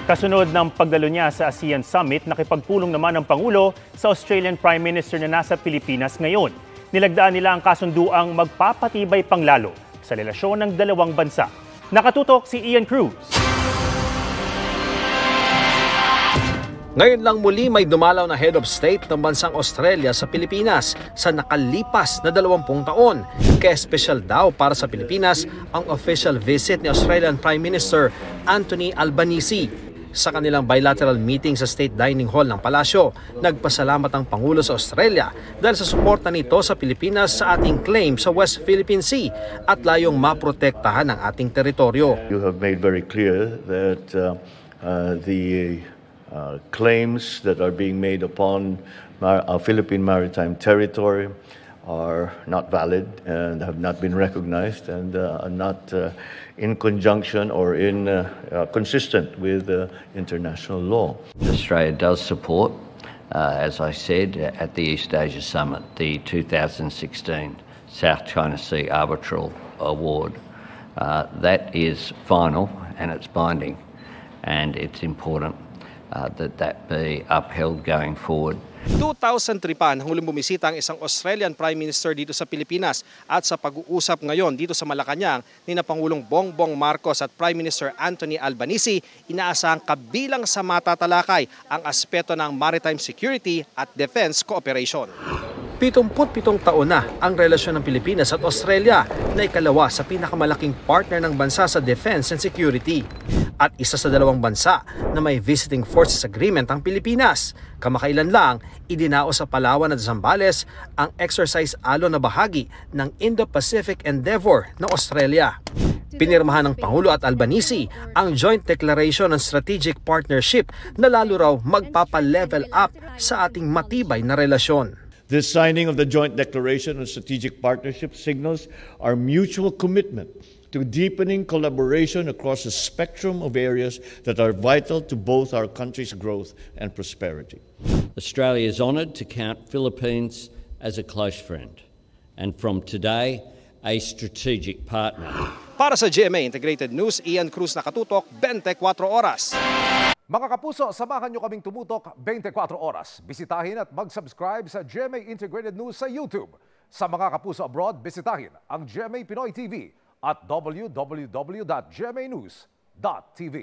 Kasunod ng pagdalo niya sa ASEAN Summit, nakipagpulong naman ang Pangulo sa Australian Prime Minister na nasa Pilipinas ngayon. Nilagdaan nila ang kasunduang magpapatibay pang lalo sa relasyon ng dalawang bansa. Nakatutok si Ian Cruz. Ngayon lang muli may dumalaw na head of state ng bansang Australia sa Pilipinas sa nakalipas na 20 taon. Kaya special daw para sa Pilipinas ang official visit ni Australian Prime Minister Anthony Albanese. Sa kanilang bilateral meeting sa State Dining Hall ng Palasyo, nagpasalamat ang Pangulo sa Australia dahil sa suporta nito sa Pilipinas sa ating claim sa West Philippine Sea at layong maprotektahan ang ating teritoryo. You have made very clear that the claims that are being made upon our Philippine maritime territory are not valid and have not been recognized and are not in conjunction or consistent with international law. Australia does support, as I said, at the East Asia Summit, the 2016 South China Sea Arbitral Award. That is final and it's binding, and it's important that be upheld going forward. 2003 pa nang huling bumisita ang isang Australian Prime Minister dito sa Pilipinas at sa pag-uusap ngayon dito sa Malacanang ni na Pangulong Bongbong Marcos at Prime Minister Anthony Albanese, inaasahang kabilang sa matatalakay ang aspeto ng maritime security at defense cooperation. 77 taon na ang relasyon ng Pilipinas at Australia na ikalawa sa pinakamalaking partner ng bansa sa defense and security. At isa sa dalawang bansa na may visiting forces agreement ang Pilipinas. Kamakailan lang, idinao sa Palawan at Zambales ang exercise alon na bahagi ng Indo-Pacific Endeavor ng Australia. Pinirmahan ng Pangulo at Albanese ang Joint Declaration on Strategic Partnership na lalo raw magpapa-level up sa ating matibay na relasyon. This signing of the Joint Declaration on Strategic Partnership signals our mutual commitment to deepening collaboration across a spectrum of areas that are vital to both our countries' growth and prosperity. Australia is honoured to count Philippines as a close friend and from today a strategic partner. Para sa GMA Integrated News, Ian Cruz, nakatutok 24 oras. Mga kapuso, samahan nyo kaming tumutok 24 oras. Bisitahin at mag-subscribe sa GMA Integrated News sa YouTube. Sa mga kapuso abroad, bisitahin ang GMA Pinoy TV at www.gmanews.tv.